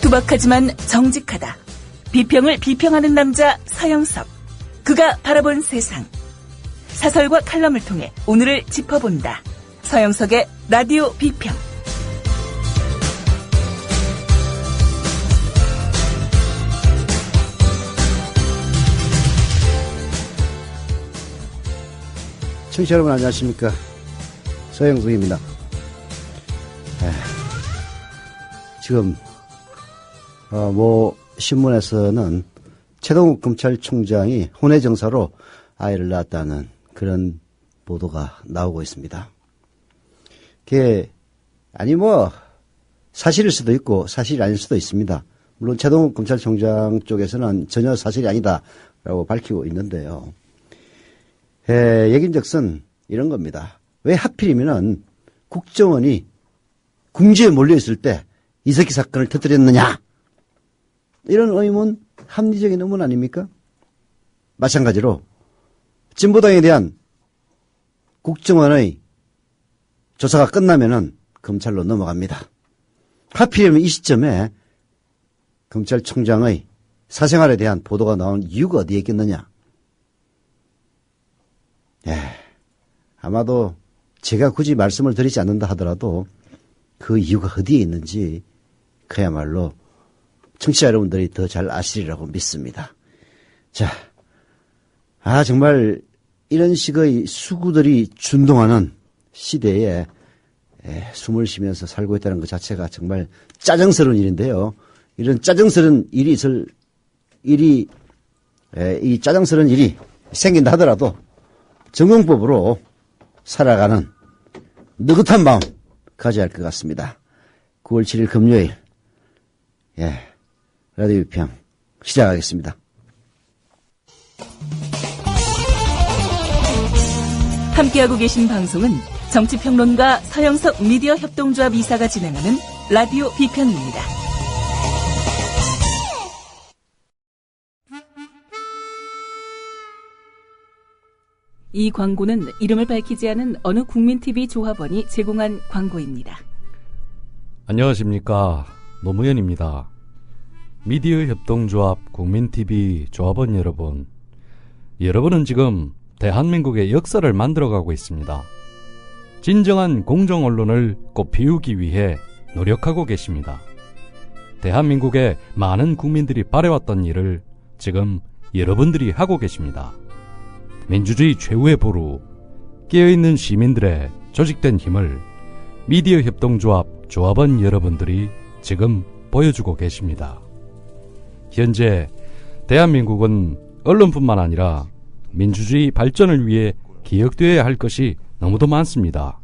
투박하지만 정직하다. 비평을 비평하는 남자 서영석. 그가 바라본 세상. 사설과 칼럼을 통해 오늘을 짚어본다. 서영석의 라디오 비평. 청취자 여러분 안녕하십니까. 서영석입니다. 지금 신문에서는 최동욱 검찰총장이 혼외정사로 아이를 낳았다는 그런 보도가 나오고 있습니다. 그게 사실일 수도 있고 사실이 아닐 수도 있습니다. 물론 최동욱 검찰총장 쪽에서는 전혀 사실이 아니다라고 밝히고 있는데요. 얘긴즉슨 이런 겁니다. 왜 하필이면은 국정원이 궁지에 몰려있을 때 이석기 사건을 터뜨렸느냐? 이런 의문, 합리적인 의문 아닙니까? 마찬가지로 진보당에 대한 국정원의 조사가 끝나면은 검찰로 넘어갑니다. 하필이면 이 시점에 검찰총장의 사생활에 대한 보도가 나온 이유가 어디에 있겠느냐? 아마도 제가 굳이 말씀을 드리지 않는다 하더라도 그 이유가 어디에 있는지 그야말로 청취자 여러분들이 더 잘 아시리라고 믿습니다. 자, 정말 이런 식의 수구들이 준동하는 시대에 숨을 쉬면서 살고 있다는 것 자체가 정말 짜증스러운 일인데요. 이런 짜증스러운 일이 이 짜증스러운 일이 생긴다 하더라도 정형법으로 살아가는 느긋한 마음 가져야 할 것 같습니다. 9월 7일 금요일, 라디오 비평 시작하겠습니다. 함께하고 계신 방송은 정치평론가 서영석 미디어 협동조합 이사가 진행하는 라디오 비평입니다. 이 광고는 이름을 밝히지 않은 어느 국민TV 조합원이 제공한 광고입니다. 안녕하십니까. 노무현입니다. 미디어 협동조합 국민TV 조합원 여러분. 여러분은 지금 대한민국의 역사를 만들어가고 있습니다. 진정한 공정언론을 꽃피우기 위해 노력하고 계십니다. 대한민국의 많은 국민들이 바래왔던 일을 지금 여러분들이 하고 계십니다. 민주주의 최후의 보루, 깨어있는 시민들의 조직된 힘을 미디어 협동조합 조합원 여러분들이 지금 보여주고 계십니다. 현재 대한민국은 언론뿐만 아니라 민주주의 발전을 위해 기억되어야 할 것이 너무도 많습니다.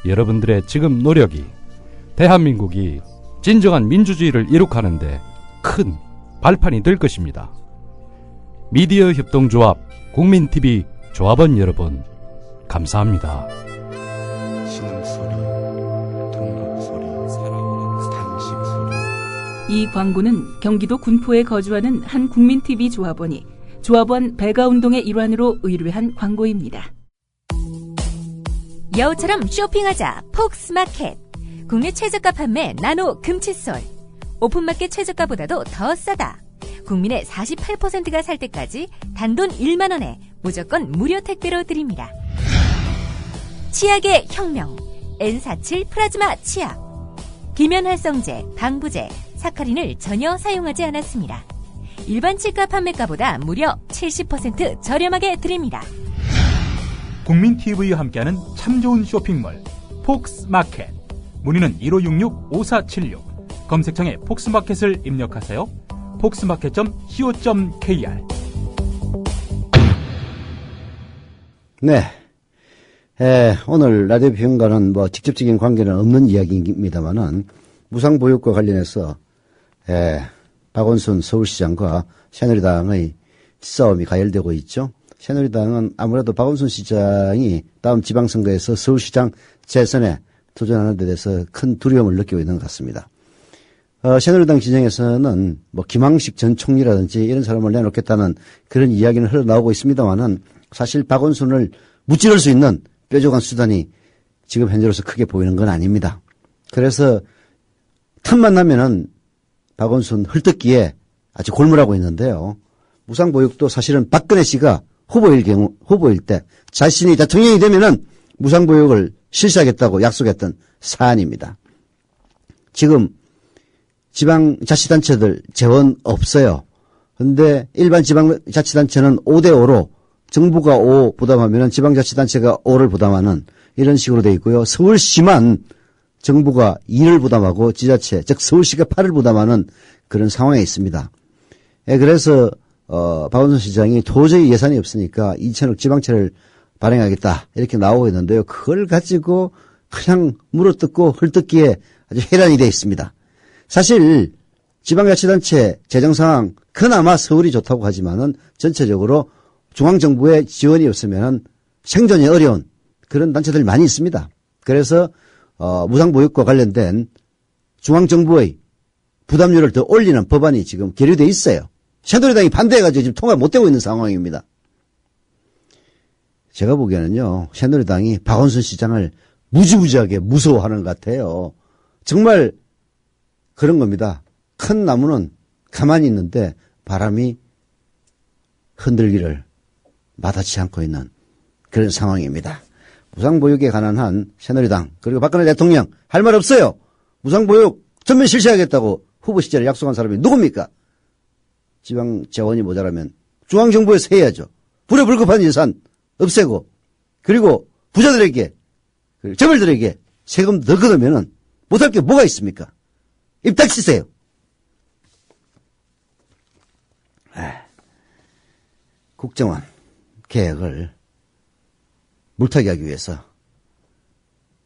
여러분들의 지금 노력이 대한민국이 진정한 민주주의를 이룩하는데 큰 발판이 될 것입니다. 미디어 협동조합 국민TV 조합원 여러분, 감사합니다. 신음소리, 동력소리, 사랑하는 당신 소리. 이 광고는 경기도 군포에 거주하는 한 국민TV 조합원이 조합원 배가운동의 일환으로 의뢰한 광고입니다. 여우처럼 쇼핑하자 폭스마켓. 국내 최저가 판매 나노 금칫솔. 오픈마켓 최저가보다도 더 싸다. 국민의 48%가 살 때까지 단돈 1만 원에 무조건 무료 택배로 드립니다. 치약의 혁명 N47 플라즈마 치약. 기면활성제, 방부제, 사카린을 전혀 사용하지 않았습니다. 일반 치과 판매가보다 무려 70% 저렴하게 드립니다. 국민TV와 함께하는 참 좋은 쇼핑몰 폭스마켓. 문의는 1566-5476. 검색창에 폭스마켓을 입력하세요. 폭스마켓.co.kr. 네. 오늘 라디오 비평과는 직접적인 관계는 없는 이야기입니다만은 무상보육과 관련해서 박원순 서울시장과 새누리당의 싸움이 가열되고 있죠. 새누리당은 아무래도 박원순 시장이 다음 지방선거에서 서울시장 재선에 도전하는 데 대해서 큰 두려움을 느끼고 있는 것 같습니다. 새누리당 진영에서는 김황식 전 총리라든지 이런 사람을 내놓겠다는 그런 이야기는 흘러나오고 있습니다만은 사실 박원순을 무찌를 수 있는 뾰족한 수단이 지금 현재로서 크게 보이는 건 아닙니다. 그래서 틈만 나면은 박원순 헐뜯기에 아주 골몰하고 있는데요. 무상보육도 사실은 박근혜 씨가 후보일 때 자신이 대통령이 되면은 무상보육을 실시하겠다고 약속했던 사안입니다. 지금 지방자치단체들 재원 없어요. 근데 일반 지방자치단체는 5대5로 정부가 5 부담하면 지방자치단체가 5를 부담하는 이런 식으로 돼 있고요. 서울시만 정부가 2를 부담하고 지자체, 즉 서울시가 8을 부담하는 그런 상황에 있습니다. 그래서 박원순 시장이 도저히 예산이 없으니까 2천억 지방채를 발행하겠다 이렇게 나오고 있는데요. 그걸 가지고 그냥 물어뜯고 헐뜯기에 아주 해란이 되어 있습니다. 사실 지방자치단체 재정 상황 그나마 서울이 좋다고 하지만은 전체적으로 중앙정부의 지원이 없으면 생존이 어려운 그런 단체들 많이 있습니다. 그래서 무상보육과 관련된 중앙정부의 부담률을 더 올리는 법안이 지금 계류되어 있어요. 새누리당이 반대해가지고 지금 통과 못 되고 있는 상황입니다. 제가 보기에는요, 새누리당이 박원순 시장을 무지무지하게 무서워하는 것 같아요. 정말 그런 겁니다. 큰 나무는 가만히 있는데 바람이 흔들기를 마다치 않고 있는 그런 상황입니다. 무상보육에 관한 한 새누리당 그리고 박근혜 대통령 할 말 없어요. 무상보육 전면 실시하겠다고 후보 시절에 약속한 사람이 누굽니까? 지방 재원이 모자라면 중앙정부에서 해야죠. 불효불급한 예산 없애고 그리고 부자들에게 재벌들에게 세금 더 걷으면 못할 게 뭐가 있습니까? 입 닥치세요. 국정원 개혁을 물타기 하기 위해서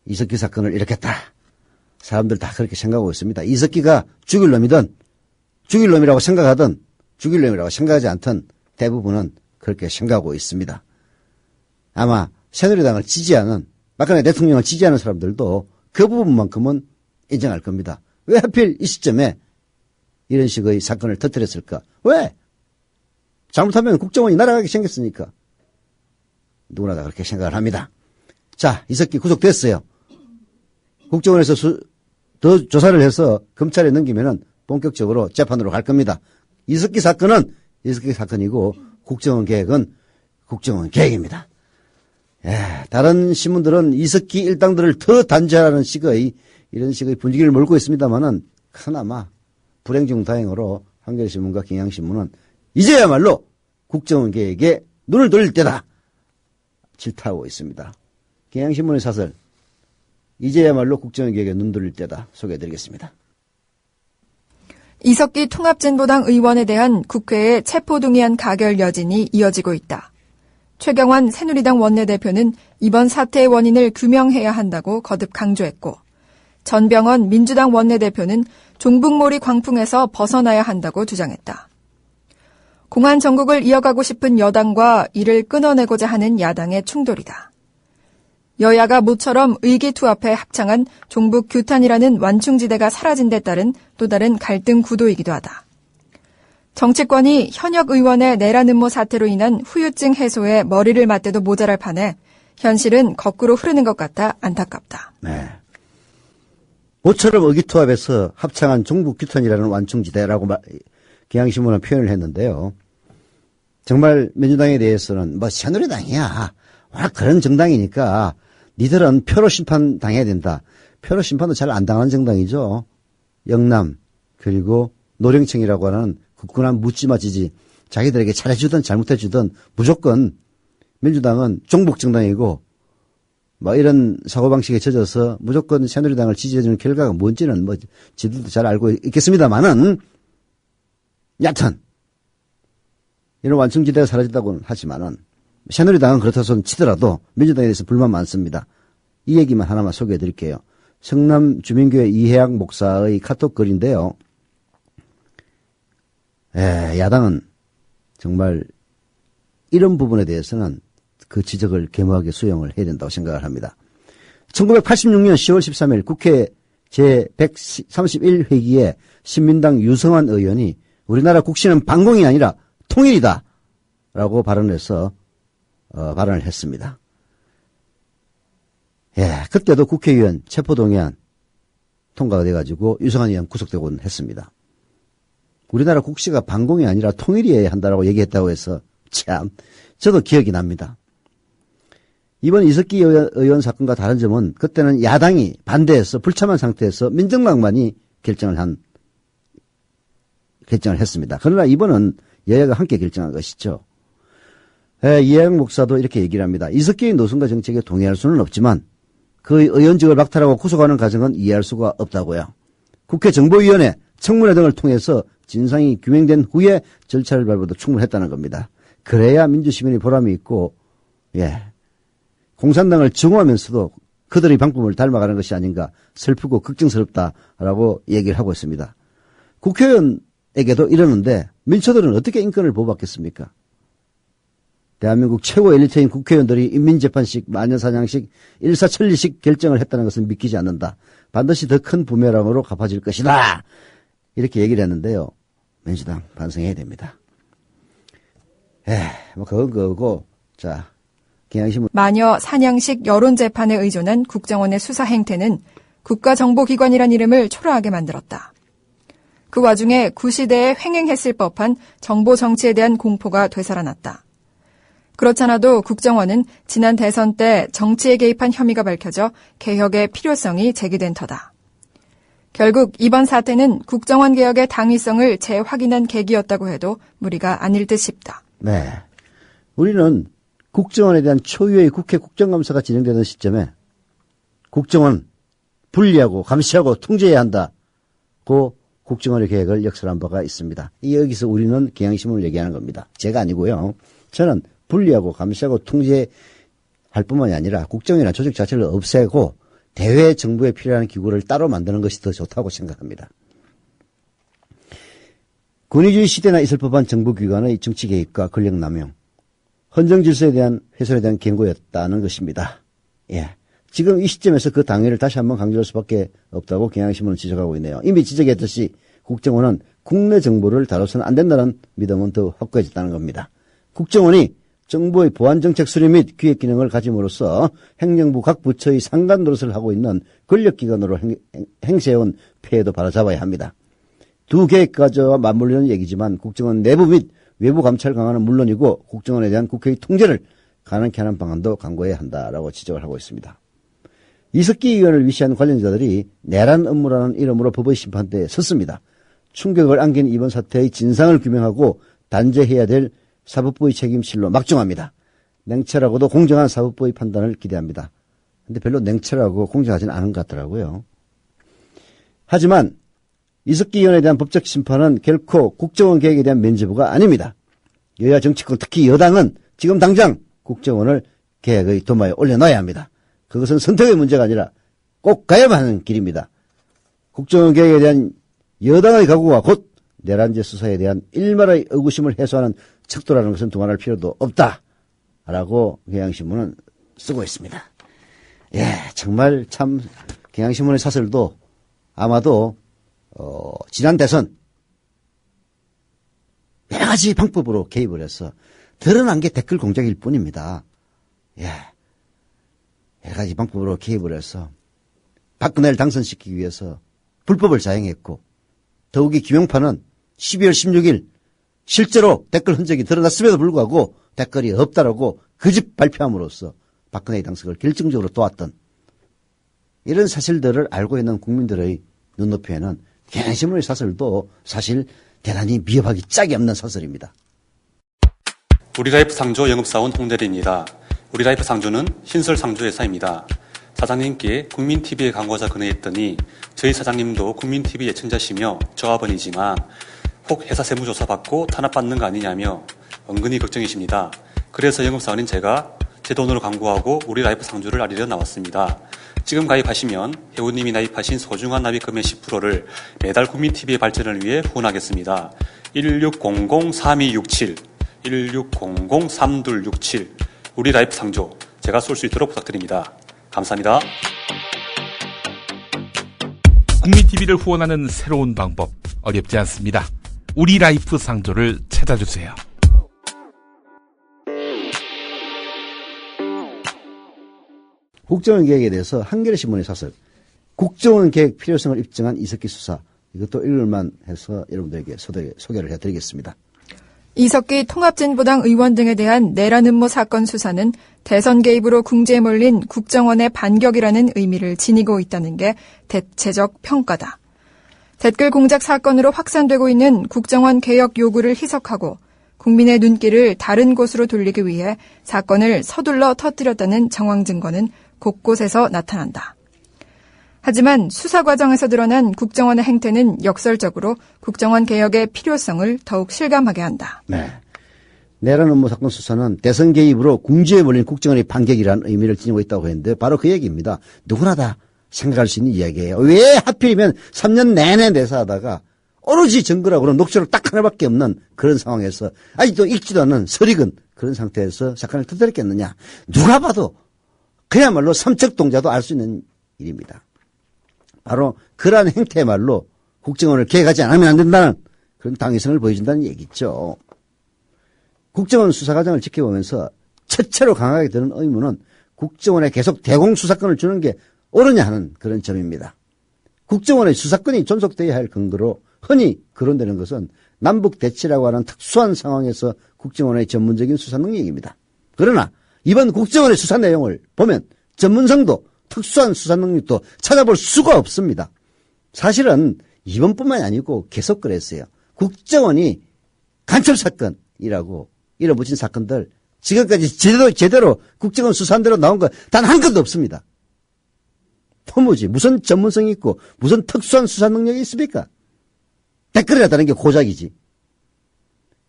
이석기 사건을 일으켰다. 사람들 다 그렇게 생각하고 있습니다. 이석기가 죽일 놈이든 죽일 놈이라고 생각하든 죽일 놈이라고 생각하지 않든 대부분은 그렇게 생각하고 있습니다. 아마 새누리당을 지지하는 박근혜 대통령을 지지하는 사람들도 그 부분만큼은 인정할 겁니다. 왜 하필 이 시점에 이런 식의 사건을 터뜨렸을까? 왜? 잘못하면 국정원이 날아가게 생겼으니까. 누구나 다 그렇게 생각을 합니다. 자, 이석기 구속됐어요. 국정원에서 더 조사를 해서 검찰에 넘기면은 본격적으로 재판으로 갈 겁니다. 이석기 사건은 이석기 사건이고 국정원 계획은 국정원 계획입니다. 다른 신문들은 이석기 일당들을 더 단죄하는 식의 이런 식의 분위기를 몰고 있습니다만은 그나마 불행 중 다행으로 한겨레신문과 경향신문은 이제야말로 국정원 계획에 눈을 돌릴 때다. 질타하고 있습니다. 경향신문의 사설 이제야말로 국정원 계획에 눈 돌릴 때다 소개해드리겠습니다. 이석기 통합진보당 의원에 대한 국회의 체포동의안 가결 여진이 이어지고 있다. 최경환 새누리당 원내대표는 이번 사태의 원인을 규명해야 한다고 거듭 강조했고 전병헌 민주당 원내대표는 종북몰이 광풍에서 벗어나야 한다고 주장했다. 공안 정국을 이어가고 싶은 여당과 이를 끊어내고자 하는 야당의 충돌이다. 여야가 모처럼 의기투합해 합창한 종북 규탄이라는 완충지대가 사라진 데 따른 또 다른 갈등 구도이기도 하다. 정치권이 현역 의원의 내란 음모 사태로 인한 후유증 해소에 머리를 맞대도 모자랄 판에 현실은 거꾸로 흐르는 것 같아 안타깝다. 네. 모처럼 의기투합해서 합창한 종북 규탄이라는 완충지대라고 경향신문은 표현을 했는데요. 정말 민주당에 대해서는 뭐 새누리당이야. 워낙 그런 정당이니까 니들은 표로 심판 당해야 된다. 표로 심판도 잘 안 당하는 정당이죠. 영남 그리고 노령층이라고 하는 굳건한 묻지마 지지. 자기들에게 잘해주든 잘못해주든 무조건 민주당은 종북 정당이고 뭐 이런 사고방식에 젖어서 무조건 새누리당을 지지해주는 결과가 뭔지는 뭐 지들도 잘 알고 있겠습니다만은 여하튼 이런 완충지대가 사라졌다고는 하지만은 새누리당은 그렇다고 손 치더라도 민주당에 대해서 불만 많습니다. 이 얘기만 하나만 소개해 드릴게요. 성남 주민교회 이혜학 목사의 카톡 글인데요. 야당은 정말 이런 부분에 대해서는 그 지적을 겸허하게 수용을 해야 된다고 생각을 합니다. 1986년 10월 13일 국회 제131회기에 신민당 유성환 의원이 우리나라 국시는 반공이 아니라 통일이다 라고 발언을 했습니다. 그때도 국회의원 체포동의안 통과가 돼가지고 유성환 의원 구속되곤 했습니다. 우리나라 국시가 반공이 아니라 통일이어야 한다라고 얘기했다고 해서 참 저도 기억이 납니다. 이번 이석기 의원 사건과 다른 점은 그때는 야당이 반대해서 불참한 상태에서 민정당만이 결정을 했습니다. 그러나 이번은 여야가 함께 결정한 것이죠. 이해영 목사도 이렇게 얘기를 합니다. 이석기의 노선과 정책에 동의할 수는 없지만 그 의원직을 박탈하고 구속하는 과정은 이해할 수가 없다고요. 국회 정보위원회, 청문회 등을 통해서 진상이 규명된 후에 절차를 밟아도 충분했다는 겁니다. 그래야 민주시민이 보람이 있고 공산당을 증오하면서도 그들의 방법을 닮아가는 것이 아닌가 슬프고 걱정스럽다라고 얘기를 하고 있습니다. 국회의원에게도 이러는데 민초들은 어떻게 인권을 보호받겠습니까? 대한민국 최고 엘리트인 국회의원들이 인민재판식, 마녀사냥식, 일사천리식 결정을 했다는 것은 믿기지 않는다. 반드시 더 큰 부메랑으로 갚아질 것이다. 이렇게 얘기를 했는데요. 민주당 반성해야 됩니다. 그건 그거고, 자, 경향신문. 마녀 사냥식 여론재판에 의존한 국정원의 수사 행태는 국가정보기관이란 이름을 초라하게 만들었다. 그 와중에 구시대에 횡행했을 법한 정보 정치에 대한 공포가 되살아났다. 그렇잖아도 국정원은 지난 대선 때 정치에 개입한 혐의가 밝혀져 개혁의 필요성이 제기된 터다. 결국 이번 사태는 국정원 개혁의 당위성을 재확인한 계기였다고 해도 무리가 아닐 듯 싶다. 네. 우리는 국정원에 대한 초유의 국회 국정감사가 진행되는 시점에 국정원 분리하고 감시하고 통제해야 한다고 국정원의 계획을 역설한 바가 있습니다. 여기서 우리는 경향신문을 얘기하는 겁니다. 제가 아니고요. 저는 분리하고 감시하고 통제할 뿐만이 아니라 국정원이라는 조직 자체를 없애고 대외 정부에 필요한 기구를 따로 만드는 것이 더 좋다고 생각합니다. 권위주의 시대나 있을 법한 정부기관의 정치 개입과 권력 남용, 헌정 질서에 대한 훼손에 대한 경고였다는 것입니다. 지금 이 시점에서 그 당위를 다시 한번 강조할 수밖에 없다고 경향신문은 지적하고 있네요. 이미 지적했듯이 국정원은 국내 정보를 다뤄서는 안 된다는 믿음은 더 확고해졌다는 겁니다. 국정원이 정부의 보안정책 수립 및 기획 기능을 가짐으로써 행정부 각 부처의 상간 노릇을 하고 있는 권력기관으로 행세해온 폐해도 바로잡아야 합니다. 두 계획까지와 맞물리는 얘기지만 국정원 내부 및 외부 감찰 강화는 물론이고 국정원에 대한 국회의 통제를 가능케 하는 방안도 강구해야 한다라고 지적을 하고 있습니다. 이석기 의원을 위시한 관련자들이 내란 업무라는 이름으로 법의 심판대에 섰습니다. 충격을 안긴 이번 사태의 진상을 규명하고 단죄해야 될 사법부의 책임실로 막중합니다. 냉철하고도 공정한 사법부의 판단을 기대합니다. 근데 별로 냉철하고 공정하지는 않은 것 같더라고요. 하지만 이석기 의원에 대한 법적 심판은 결코 국정원 개혁에 대한 면죄부가 아닙니다. 여야 정치권 특히 여당은 지금 당장 국정원을 개혁의 도마에 올려놔야 합니다. 그것은 선택의 문제가 아니라 꼭 가야만 하는 길입니다. 국정원 개혁에 대한 여당의 각오가 곧 내란죄 수사에 대한 일말의 의구심을 해소하는 척도라는 것은 두말할 필요도 없다라고 경향신문은 쓰고 있습니다. 정말 참 경향신문의 사설도 아마도 지난 대선 여러 가지 방법으로 개입을 해서 드러난 게 댓글 공작일 뿐입니다. 여러 가지 방법으로 개입을 해서 박근혜를 당선시키기 위해서 불법을 자행했고 더욱이 김용판은 12월 16일 실제로 댓글 흔적이 드러났음에도 불구하고 댓글이 없다라고 거짓 발표함으로써 박근혜의 당선을 결정적으로 도왔던 이런 사실들을 알고 있는 국민들의 눈높이에는 경향신문의 사설도 사실 대단히 미흡하기 짝이 없는 사설입니다. 우리라이프 상조 영업사원 홍대리입니다. 우리라이프 상조는 신설 상조회사입니다. 사장님께 국민TV에 광고자 건의했더니 저희 사장님도 국민TV 예청자시며 조합원이지만 혹 회사 세무조사 받고 탄압받는 거 아니냐며 은근히 걱정이십니다. 그래서 영업사원인 제가 제 돈으로 광고하고 우리라이프 상조를 알리려 나왔습니다. 지금 가입하시면 회원님이 나입하신 소중한 납입금의 10%를 매달 국민TV의 발전을 위해 후원하겠습니다. 1600-3267 1600-3267 우리라이프 상조 제가 쏠 수 있도록 부탁드립니다. 감사합니다. 국민TV를 후원하는 새로운 방법 어렵지 않습니다. 우리라이프 상조를 찾아주세요. 국정원 개혁에 대해서 한겨레신문의 사설 국정원 개혁 필요성을 입증한 이석기 수사 이것도 읽을만 해서 여러분들에게 소개를 해드리겠습니다. 이석기 통합진보당 의원 등에 대한 내란 음모 사건 수사는 대선 개입으로 궁지에 몰린 국정원의 반격이라는 의미를 지니고 있다는 게 대체적 평가다. 댓글 공작 사건으로 확산되고 있는 국정원 개혁 요구를 희석하고 국민의 눈길을 다른 곳으로 돌리기 위해 사건을 서둘러 터뜨렸다는 정황 증거는 곳곳에서 나타난다. 하지만 수사 과정에서 드러난 국정원의 행태는 역설적으로 국정원 개혁의 필요성을 더욱 실감하게 한다. 네. 내란 음모 사건 수사는 대선 개입으로 궁지에 몰린 국정원의 반격이라는 의미를 지니고 있다고 했는데 바로 그 얘기입니다. 누구나 다 생각할 수 있는 이야기예요. 왜 하필이면 3년 내내 내사하다가 오로지 증거라고는 녹취록 딱 하나밖에 없는 그런 상황에서 아직도 읽지도 않는 설익은 그런 상태에서 사건을 터뜨렸겠느냐. 누가 봐도 그야말로 삼척동자도 알 수 있는 일입니다. 바로 그러한 행태야말로 국정원을 개혁하지 않으면 안 된다는 그런 당위성을 보여준다는 얘기죠. 국정원 수사 과정을 지켜보면서 첫째로 강하게 드는 의문은 국정원에 계속 대공수사권을 주는 게 옳으냐 하는 그런 점입니다. 국정원의 수사권이 존속되어야 할 근거로 흔히 거론되는 것은 남북 대치라고 하는 특수한 상황에서 국정원의 전문적인 수사 능력입니다. 그러나 이번 국정원의 수사 내용을 보면 전문성도 특수한 수사 능력도 찾아볼 수가 없습니다. 사실은 이번뿐만이 아니고 계속 그랬어요. 국정원이 간첩사건이라고 이뤄붙인 사건들 지금까지 제대로 국정원 수사한 대로 나온 거 단 한 건도 없습니다. 도무지 무슨 전문성이 있고 무슨 특수한 수사 능력이 있습니까? 댓글이라다는 게 고작이지.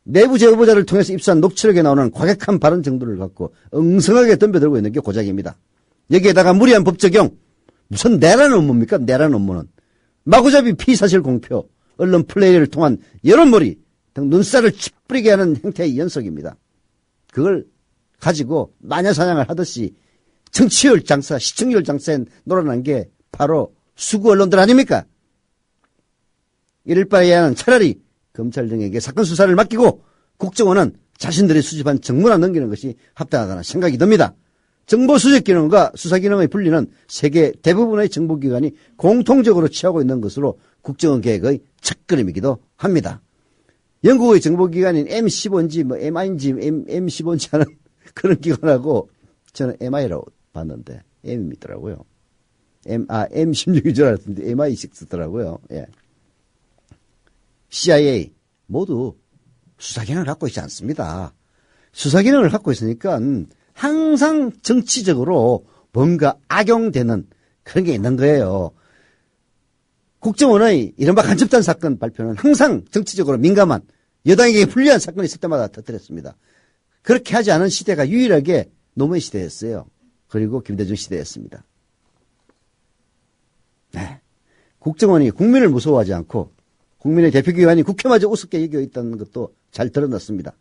내부 제보자를 통해서 입수한 녹취록에 나오는 과격한 발언 정도를 갖고 엉성하게 덤벼들고 있는 게 고작입니다. 여기에다가 무리한 법 적용. 무슨 내란 업무입니까? 내란 업무는. 마구잡이 피사실 공표, 언론 플레이를 통한 여론몰이 등 눈살을 찌푸리게 하는 행태의 연속입니다. 그걸 가지고 마녀사냥을 하듯이 정치율 장사, 시청률 장사에 놀아난 게 바로 수구 언론들 아닙니까? 이럴 바에야는 차라리 검찰 등에게 사건 수사를 맡기고 국정원은 자신들이 수집한 정보나 넘기는 것이 합당하다는 생각이 듭니다. 정보 수집 기능과 수사 기능의 분리는 세계 대부분의 정보기관이 공통적으로 취하고 있는 것으로 국정원 개혁의 첫걸음이기도 합니다. 영국의 정보기관인 M15인지 MI인지 M15인지 하는 그런 기관하고 저는 MI라고 봤는데 M이더라고요. M16인 줄 알았는데 MI6더라고요. 예. CIA 모두 수사기능을 갖고 있지 않습니다. 수사기능을 갖고 있으니까 항상 정치적으로 뭔가 악용되는 그런 게 있는 거예요. 국정원의 이른바 간첩단 사건 발표는 항상 정치적으로 민감한 여당에게 불리한 사건이 있을 때마다 터뜨렸습니다. 그렇게 하지 않은 시대가 유일하게 노무현 시대였어요. 그리고 김대중 시대였습니다. 네. 국정원이 국민을 무서워하지 않고 국민의 대표기관이 국회마저 우습게 여겨 있다는 것도 잘 드러났습니다.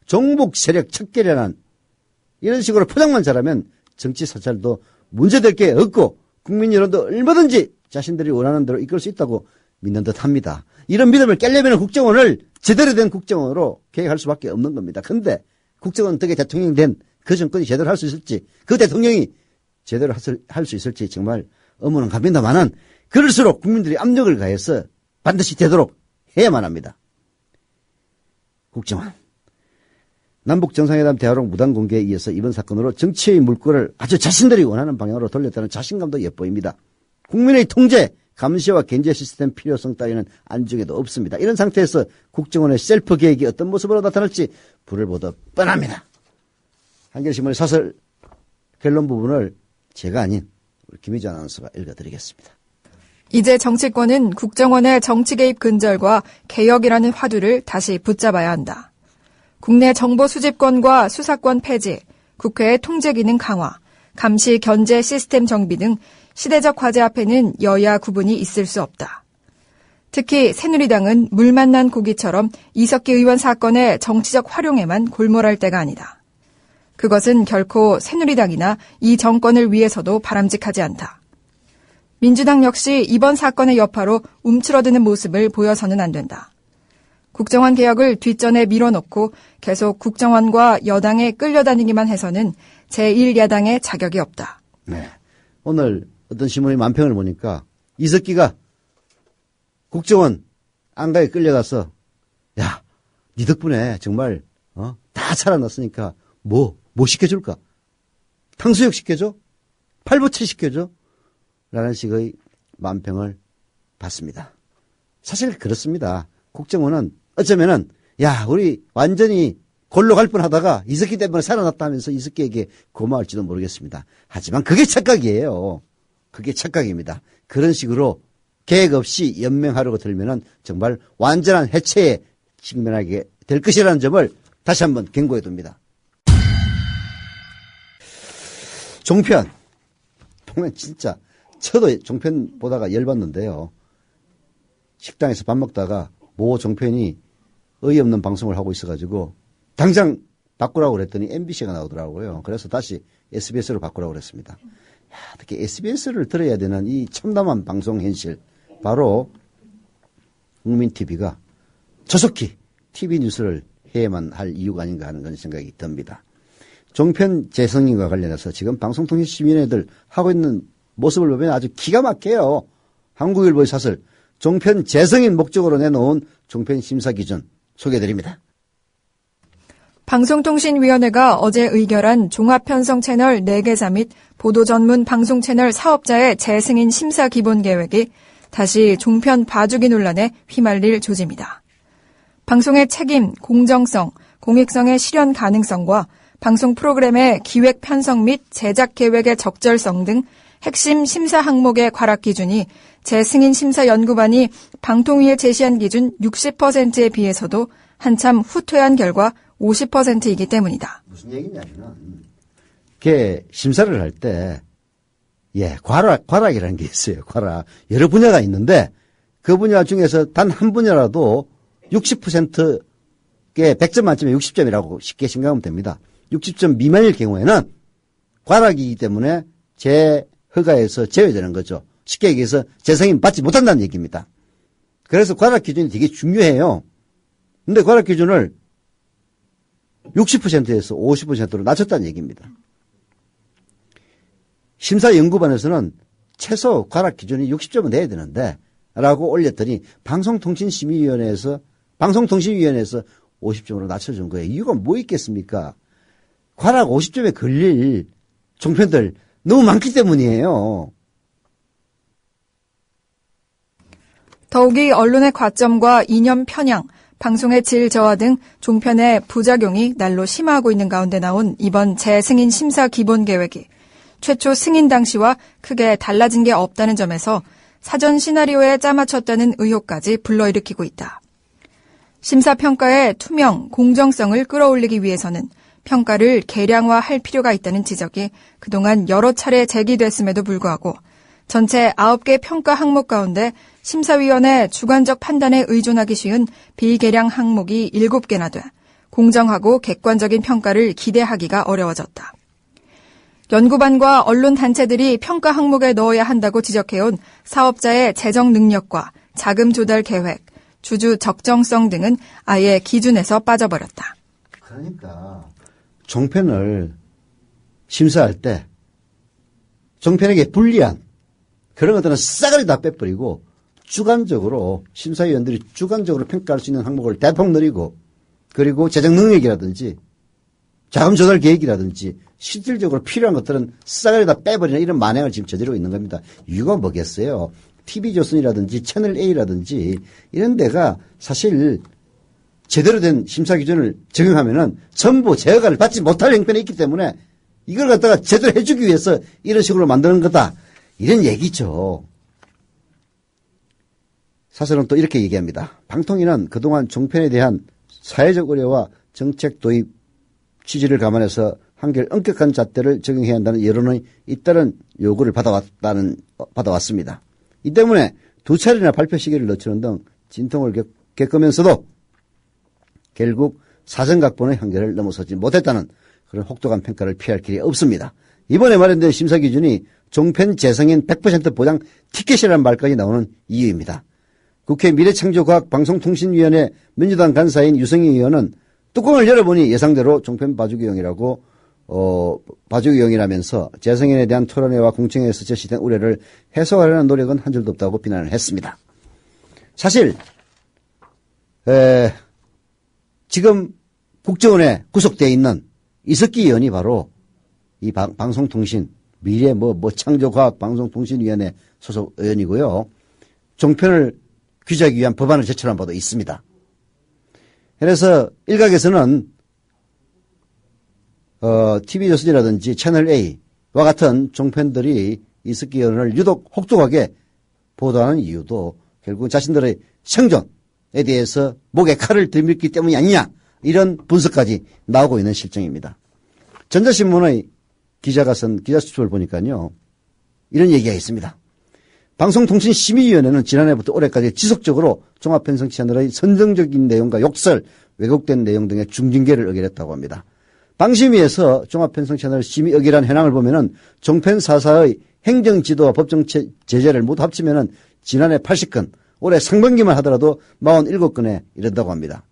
종북 세력 척결이라는 이런 식으로 포장만 잘하면 정치 사찰도 문제될 게 없고 국민 여론도 얼마든지 자신들이 원하는 대로 이끌 수 있다고 믿는 듯합니다. 이런 믿음을 깨려면 국정원을 제대로 된 국정원으로 개혁할 수밖에 없는 겁니다. 그런데 국정원 덕에 대통령이 된 그 정권이 제대로 할 수 있을지 그 대통령이 제대로 할 수 있을지 정말 의문은 갑니다만은 그럴수록 국민들이 압력을 가해서 반드시 되도록 해야만 합니다. 국정원. 남북 정상회담 대화록 무단 공개에 이어서 이번 사건으로 정치의 물꼬를 아주 자신들이 원하는 방향으로 돌렸다는 자신감도 엿보입니다. 국민의 통제, 감시와 견제 시스템 필요성 따위는 안중에도 없습니다. 이런 상태에서 국정원의 셀프 개혁이 어떤 모습으로 나타날지 불을 보듯 뻔합니다. 한겨레신문의 사설 결론 부분을 제가 아닌 우리 김희주 아나운서가 읽어드리겠습니다. 이제 정치권은 국정원의 정치 개입 근절과 개혁이라는 화두를 다시 붙잡아야 한다. 국내 정보 수집권과 수사권 폐지, 국회의 통제 기능 강화, 감시 견제 시스템 정비 등 시대적 과제 앞에는 여야 구분이 있을 수 없다. 특히 새누리당은 물 만난 고기처럼 이석기 의원 사건의 정치적 활용에만 골몰할 때가 아니다. 그것은 결코 새누리당이나 이 정권을 위해서도 바람직하지 않다. 민주당 역시 이번 사건의 여파로 움츠러드는 모습을 보여서는 안 된다. 국정원 개혁을 뒷전에 밀어놓고 계속 국정원과 여당에 끌려다니기만 해서는 제1야당의 자격이 없다. 네. 오늘 어떤 신문의 만평을 보니까 이석기가 국정원 안가에 끌려가서 야, 니 덕분에 정말 다 살아났으니까 뭐 시켜줄까? 탕수육 시켜줘? 팔보채 시켜줘? 라는 식의 만평을 받습니다. 사실 그렇습니다. 국정원은 어쩌면은 야, 우리 완전히 골로 갈 뻔하다가 이석기 때문에 살아났다면서 이석기에게 고마울지도 모르겠습니다. 하지만 그게 착각이에요. 그게 착각입니다. 그런 식으로 계획 없이 연명하려고 들면은 정말 완전한 해체에 직면하게 될 것이라는 점을 다시 한번 경고해 둡니다. 종편. 보면 진짜 저도 종편 보다가 열받는데요. 식당에서 밥 먹다가 모 종편이 어이없는 방송을 하고 있어가지고 당장 바꾸라고 그랬더니 MBC가 나오더라고요. 그래서 다시 SBS로 바꾸라고 그랬습니다. 야, 어떻게 SBS를 들어야 되는 이 참담한 방송 현실. 바로 국민TV가 조속히 TV 뉴스를 해야만 할 이유가 아닌가 하는 그런 생각이 듭니다. 종편 재성인과 관련해서 지금 방송통신심의위원회들 하고 있는 모습을 보면 아주 기가 막혀요. 한국일보의 사설 종편 재성인 목적으로 내놓은 종편 심사 기준 소개해드립니다. 방송통신위원회가 어제 의결한 종합편성 채널 4개사 및 보도 전문 방송 채널 사업자의 재승인 심사 기본 계획이 다시 종편 봐주기 논란에 휘말릴 조짐이다. 방송의 책임, 공정성, 공익성의 실현 가능성과 방송 프로그램의 기획 편성 및 제작 계획의 적절성 등 핵심 심사 항목의 과락 기준이 재승인 심사 연구반이 방통위에 제시한 기준 60%에 비해서도 한참 후퇴한 결과 50%이기 때문이다. 무슨 얘기냐면, 심사를 할 때, 과락이라는 게 있어요. 과락. 여러 분야가 있는데, 그 분야 중에서 단 한 분야라도 60%의 100점 만점에 60점이라고 쉽게 생각하면 됩니다. 60점 미만일 경우에는 과락이기 때문에 재허가에서 제외되는 거죠. 쉽게 얘기해서 재승인 받지 못한다는 얘기입니다. 그래서 과락 기준이 되게 중요해요. 근데 과락 기준을 60%에서 50%로 낮췄다는 얘기입니다. 심사연구반에서는 최소 과락 기준이 60점은 돼야 되는데 라고 올렸더니 방송통신심의위원회에서 50점으로 낮춰준 거예요. 이유가 뭐 있겠습니까? 과락 50점에 걸릴 종편들 너무 많기 때문이에요. 더욱이 언론의 과점과 이념 편향, 방송의 질 저하 등 종편의 부작용이 날로 심화하고 있는 가운데 나온 이번 재승인 심사 기본 계획이 최초 승인 당시와 크게 달라진 게 없다는 점에서 사전 시나리오에 짜맞췄다는 의혹까지 불러일으키고 있다. 심사평가의 투명, 공정성을 끌어올리기 위해서는 평가를 계량화할 필요가 있다는 지적이 그동안 여러 차례 제기됐음에도 불구하고 전체 9개 평가 항목 가운데 심사위원회 주관적 판단에 의존하기 쉬운 비계량 항목이 7개나 돼 공정하고 객관적인 평가를 기대하기가 어려워졌다. 연구반과 언론 단체들이 평가 항목에 넣어야 한다고 지적해온 사업자의 재정 능력과 자금 조달 계획, 주주 적정성 등은 아예 기준에서 빠져버렸다. 그러니까 종편을 심사할 때 종편에게 불리한 그런 것들은 싸그리 다 빼버리고 주관적으로 심사위원들이 주관적으로 평가할 수 있는 항목을 대폭 늘리고 그리고 재정 능력이라든지 자금 조달 계획이라든지 실질적으로 필요한 것들은 싸그리 다 빼버리는 이런 만행을 지금 저지르고 있는 겁니다. 이유가 뭐겠어요? TV조선이라든지 채널A라든지 이런 데가 사실 제대로 된 심사 기준을 적용하면은 전부 제어가를 받지 못할 형편에 있기 때문에 이걸 갖다가 제대로 해주기 위해서 이런 식으로 만드는 거다. 이런 얘기죠. 사설은 또 이렇게 얘기합니다. 방통위는 그동안 종편에 대한 사회적 우려와 정책 도입 취지를 감안해서 한결 엄격한 잣대를 적용해야 한다는 여론의 잇따른 요구를 받아왔습니다. 이 때문에 2차례나 발표 시기를 늦추는 등 진통을 겪으면서도 결국 사정각본의 한계를 넘어서지 못했다는 그런 혹독한 평가를 피할 길이 없습니다. 이번에 마련된 심사 기준이 종편 재승인 100% 보장 티켓이라는 말까지 나오는 이유입니다. 국회 미래창조과학방송통신위원회 민주당 간사인 유성희 의원은 뚜껑을 열어보니 예상대로 종편 봐주기용이라고 봐주기용이라면서 재승인에 대한 토론회와 공청회에서 제시된 우려를 해소하려는 노력은 한 줄도 없다고 비난을 했습니다. 사실 지금 국정원에 구속되어 있는 이석기 의원이 바로 이 방송통신 미래 창조과학방송통신위원회 소속 의원이고요. 종편을 규제하기 위한 법안을 제출한 바도 있습니다. 그래서 일각에서는 TV조선이라든지 채널A와 같은 종편들이 이석기 의원을 유독 혹독하게 보도하는 이유도 결국 자신들의 생존에 대해서 목에 칼을 들밀기 때문이 아니냐, 이런 분석까지 나오고 있는 실정입니다. 전자신문의 기자가 쓴 기자수첩을 보니까요, 이런 얘기가 있습니다. 방송통신심의위원회는 지난해부터 올해까지 지속적으로 종합편성 채널의 선정적인 내용과 욕설, 왜곡된 내용 등의 중징계를 의결했다고 합니다. 방심위에서 종합편성 채널 심의 의결한 현황을 보면은 종편 4사의 행정지도와 법정 제재를 모두 합치면은 지난해 80건, 올해 상반기만 하더라도 47건에 이른다고 합니다.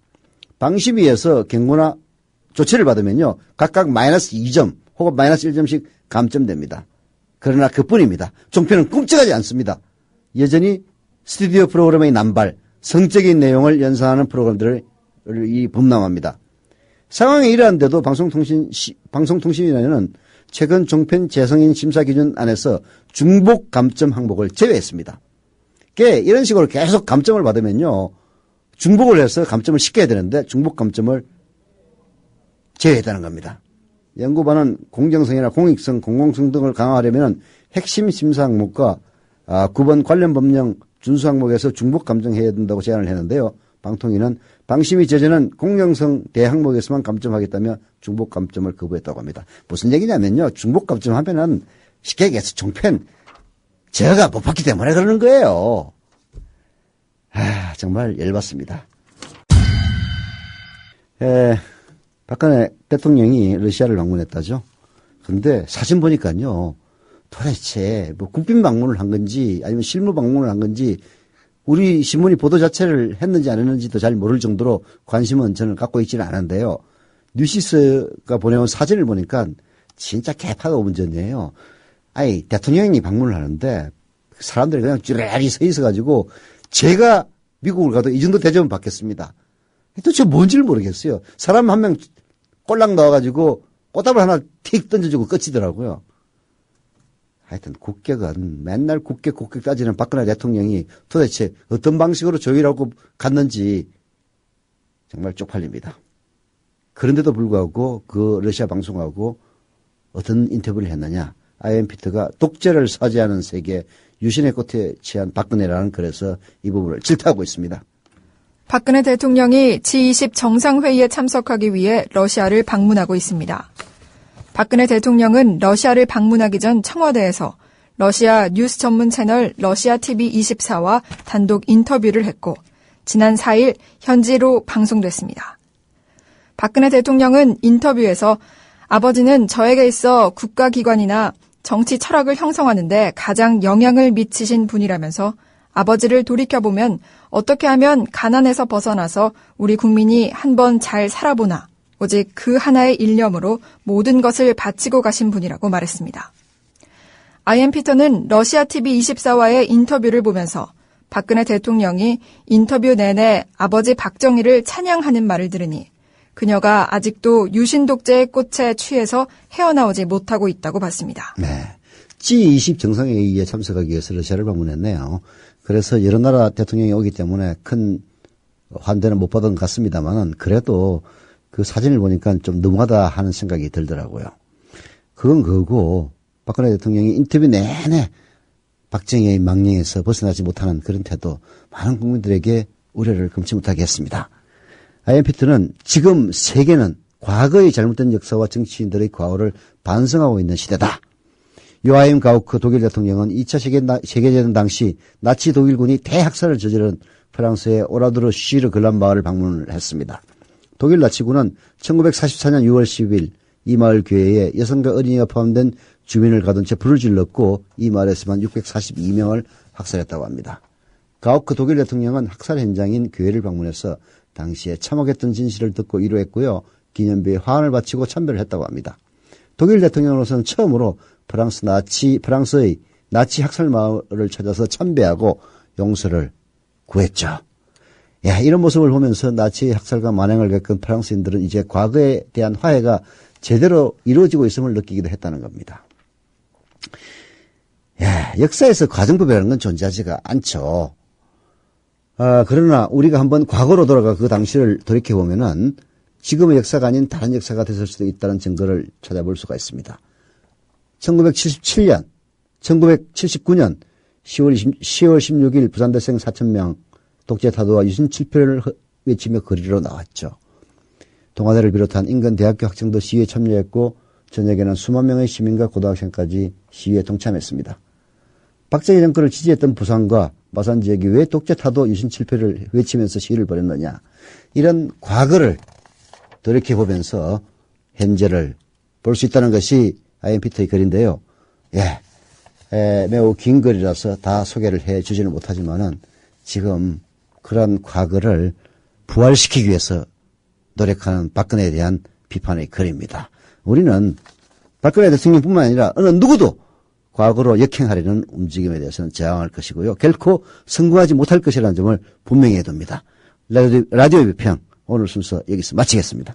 방심위에서 경고나 조치를 받으면요, 각각 마이너스 2점 혹은 마이너스 1점씩 감점됩니다. 그러나 그뿐입니다. 종편은 꼼짝하지 않습니다. 여전히 스튜디오 프로그램의 남발, 성적인 내용을 연상하는 프로그램들을 범람합니다. 상황이 이러한데도 방송통신위원회는 최근 종편 재성인 심사기준 안에서 중복 감점 항목을 제외했습니다. 이런 식으로 계속 감점을 받으면요, 중복을 해서 감점을 시켜야 되는데 중복 감점을 제외했다는 겁니다. 연구반은 공정성이나 공익성, 공공성 등을 강화하려면 핵심 심사 항목과 9번 관련 법령 준수 항목에서 중복 감점해야 된다고 제안을 했는데요. 방통위는 방심위 제재는 공정성 대항목에서만 감점하겠다며 중복 감점을 거부했다고 합니다. 무슨 얘기냐면요, 중복 감점하면은 쉽게 얘기해서 종편 제어가 못 받기 때문에 그러는 거예요. 정말 열받습니다. 박근혜 대통령이 러시아를 방문했다죠. 근데 사진 보니까요, 도대체 국빈 방문을 한 건지 아니면 실무 방문을 한 건지 우리 신문이 보도 자체를 했는지 안 했는지도 잘 모를 정도로 관심은 저는 갖고 있지는 않은데요. 뉴시스가 보내온 사진을 보니까 진짜 개파가 문제네요. 대통령이 방문을 하는데 사람들이 그냥 쭈라리 서 있어가지고 제가 미국을 가도 이 정도 대접은 받겠습니다. 도대체 뭔지를 모르겠어요. 사람 한 명 꼴랑 나와가지고 꽃다발 하나 틱 던져주고 끝이더라고요. 하여튼 국격은 맨날 국격 따지는 박근혜 대통령이 도대체 어떤 방식으로 조율하고 갔는지 정말 쪽팔립니다. 그런데도 불구하고 그 러시아 방송하고 어떤 인터뷰를 했느냐. IMPT가 독재를 사죄하는 세계 유신의 꽃에 취한 박근혜라는 글에서 이 부분을 질타하고 있습니다. 박근혜 대통령이 G20 정상회의에 참석하기 위해 러시아를 방문하고 있습니다. 박근혜 대통령은 러시아를 방문하기 전 청와대에서 러시아 뉴스 전문 채널 러시아 TV24와 단독 인터뷰를 했고 지난 4일 현지로 방송됐습니다. 박근혜 대통령은 인터뷰에서 아버지는 저에게 있어 국가기관이나 정치 철학을 형성하는데 가장 영향을 미치신 분이라면서 아버지를 돌이켜보면 어떻게 하면 가난에서 벗어나서 우리 국민이 한번 잘 살아보나 오직 그 하나의 일념으로 모든 것을 바치고 가신 분이라고 말했습니다. IMPT는 러시아 TV24와의 인터뷰를 보면서 박근혜 대통령이 인터뷰 내내 아버지 박정희를 찬양하는 말을 들으니 그녀가 아직도 유신 독재의 꽃에 취해서 헤어나오지 못하고 있다고 봤습니다. 네, G20 정상회의에 참석하기 위해서 러시아를 방문했네요. 그래서 여러 나라 대통령이 오기 때문에 큰 환대는 못 받은 것 같습니다만은 그래도 그 사진을 보니까 좀 너무하다 하는 생각이 들더라고요. 그건 그거고 박근혜 대통령이 인터뷰 내내 박정희의 망령에서 벗어나지 못하는 그런 태도 많은 국민들에게 우려를 금치 못하게 했습니다. IMPT는 지금 세계는 과거의 잘못된 역사와 정치인들의 과오를 반성하고 있는 시대다. 요하임 가우크 독일 대통령은 2차 세계대전 당시 나치 독일군이 대학살을 저지른 프랑스의 오라드르 쉬르 글란 마을을 방문을 했습니다. 독일 나치군은 1944년 6월 10일 이 마을 교회에 여성과 어린이가 포함된 주민을 가둔 채 불을 질렀고 이 마을에서만 642명을 학살했다고 합니다. 가우크 독일 대통령은 학살 현장인 교회를 방문해서 당시에 참혹했던 진실을 듣고 위로했고요. 기념비에 화환을 바치고 참배를 했다고 합니다. 독일 대통령으로서는 처음으로 프랑스의 나치 학살 마을을 찾아서 참배하고 용서를 구했죠. 예, 이런 모습을 보면서 나치 학살과 만행을 겪은 프랑스인들은 이제 과거에 대한 화해가 제대로 이루어지고 있음을 느끼기도 했다는 겁니다. 예, 역사에서 과정법이라는 건 존재하지가 않죠. 그러나 우리가 한번 과거로 돌아가 그 당시를 돌이켜보면은 지금의 역사가 아닌 다른 역사가 됐을 수도 있다는 증거를 찾아볼 수가 있습니다. 1977년, 1979년 10월 16일 부산대생 4,000명 독재타도와 유신 칠표를 외치며 거리로 나왔죠. 동아대를 비롯한 인근 대학교 학생도 시위에 참여했고 저녁에는 수만 명의 시민과 고등학생까지 시위에 동참했습니다. 박정희 정권을 지지했던 부산과 마산 지역이 왜 독재타도 유신 칠표를 외치면서 시위를 벌였느냐. 이런 과거를 돌이켜보면서 현재를 볼 수 있다는 것이 아이언 피터의 글인데요. 매우 긴 글이라서 다 소개를 해주지는 못하지만은 지금 그런 과거를 부활시키기 위해서 노력하는 박근혜에 대한 비판의 글입니다. 우리는 박근혜 대통령뿐만 아니라 어느 누구도 과거로 역행하려는 움직임에 대해서는 저항할 것이고요. 결코 성공하지 못할 것이라는 점을 분명히 해둡니다. 라디오 비평 오늘 순서 여기서 마치겠습니다.